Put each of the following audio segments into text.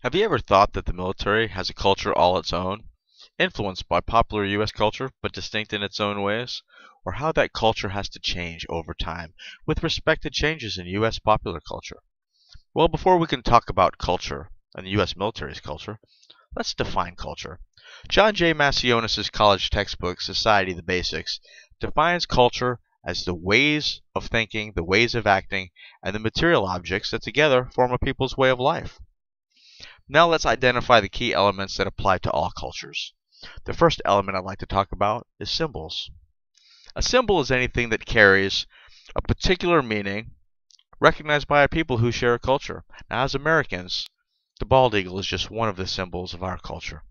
Have you ever thought that the military has a culture all its own, influenced by popular U.S. culture but distinct in its own ways? Or how that culture has to change over time with respect to changes in U.S. popular culture? Well, before we can talk about culture and the U.S. military's culture, let's define culture. John J. Massionis' college textbook, Society, the Basics, defines culture as the ways of thinking, the ways of acting, and the material objects that together form a people's way of life. Now let's identify the key elements that apply to all cultures. The first element I'd like to talk about is symbols. A symbol is anything that carries a particular meaning recognized by a people who share a culture. Now, as Americans, the bald eagle is just one of the symbols of our culture.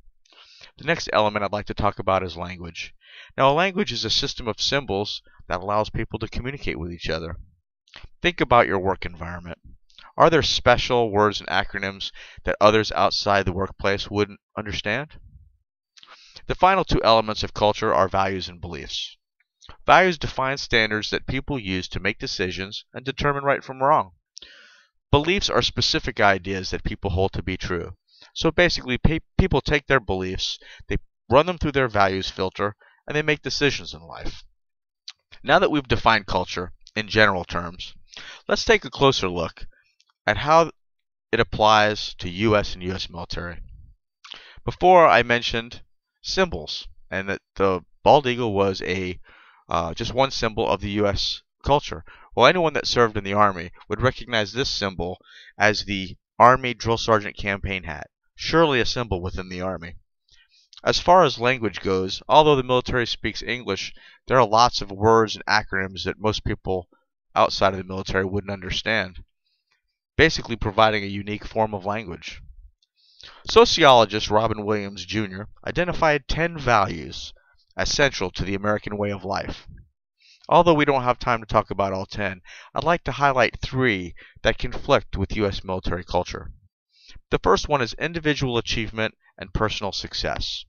The next element I'd like to talk about is language. Now, a language is a system of symbols that allows people to communicate with each other. Think about your work environment. Are there special words and acronyms that others outside the workplace wouldn't understand? The final two elements of culture are values and beliefs. Values define standards that people use to make decisions and determine right from wrong. Beliefs are specific ideas that people hold to be true. So basically, people take their beliefs, they run them through their values filter, and they make decisions in life. Now that we've defined culture in general terms, let's take a closer look at how it applies to U.S. and U.S. military. Before I mentioned symbols, and that the bald eagle was just one symbol of the U.S. culture. Well, anyone that served in the Army would recognize this symbol as the Army Drill Sergeant campaign hat, surely a symbol within the Army. As far as language goes, although the military speaks English, there are lots of words and acronyms that most people outside of the military wouldn't understand, basically providing a unique form of language. Sociologist Robin Williams, Jr. identified 10 values as central to the American way of life. Although we don't have time to talk about all 10, I'd like to highlight 3 that conflict with U.S. military culture. The first one is individual achievement and personal success.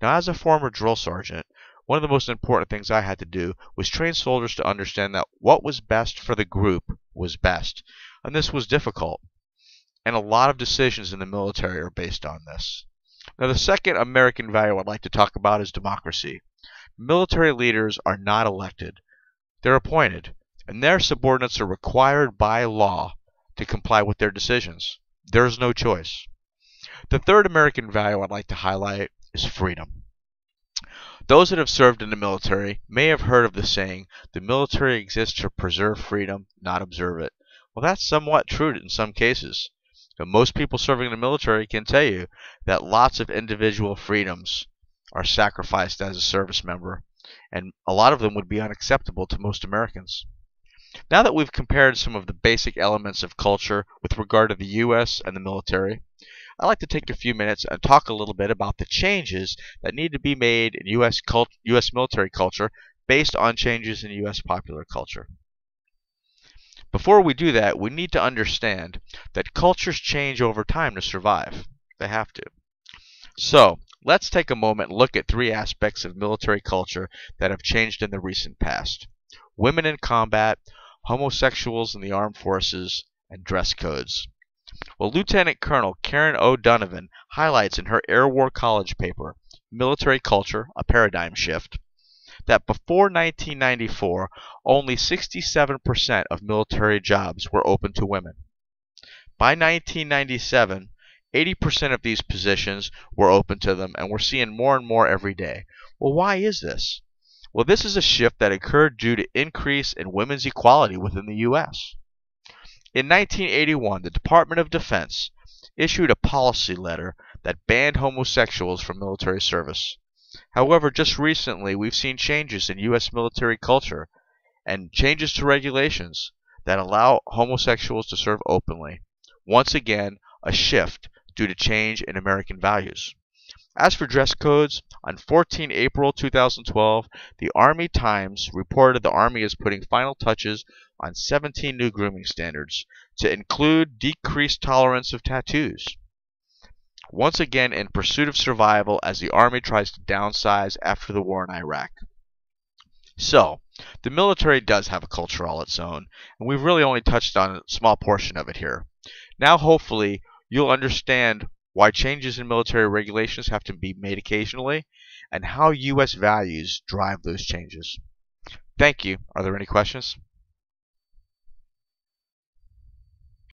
Now, as a former drill sergeant, one of the most important things I had to do was train soldiers to understand that what was best for the group was best. And this was difficult. And a lot of decisions in the military are based on this. Now, the second American value I'd like to talk about is democracy. Military leaders are not elected. They're appointed. And their subordinates are required by law to comply with their decisions. There's no choice. The third American value I'd like to highlight is freedom. Those that have served in the military may have heard of the saying, the military exists to preserve freedom, not observe it. Well, that's somewhat true in some cases. But most people serving in the military can tell you that lots of individual freedoms are sacrificed as a service member, and a lot of them would be unacceptable to most Americans. Now that we've compared some of the basic elements of culture with regard to the U.S. and the military, I'd like to take a few minutes and talk a little bit about the changes that need to be made in U.S. military culture based on changes in U.S. popular culture. Before we do that, we need to understand that cultures change over time to survive. They have to. So, let's take a moment and look at 3 aspects of military culture that have changed in the recent past. Women in combat, homosexuals in the armed forces, and dress codes. Well, Lieutenant Colonel Karen O'Donovan highlights in her Air War College paper, Military Culture, a Paradigm Shift, that before 1994, only 67% of military jobs were open to women. By 1997, 80% of these positions were open to them, and we're seeing more and more every day. Well, why is this? Well, this is a shift that occurred due to increase in women's equality within the U.S. In 1981, the Department of Defense issued a policy letter that banned homosexuals from military service. However, just recently, we've seen changes in U.S. military culture and changes to regulations that allow homosexuals to serve openly. Once again, a shift due to change in American values. As for dress codes, on 14 April 2012, the Army Times reported the Army is putting final touches on 17 new grooming standards to include decreased tolerance of tattoos. Once again in pursuit of survival as the Army tries to downsize after the war in Iraq. So, the military does have a culture all its own, and we've really only touched on a small portion of it here. Now hopefully You'll understand why changes in military regulations have to be made occasionally, and how U.S. values drive those changes. Thank you. Are there any questions?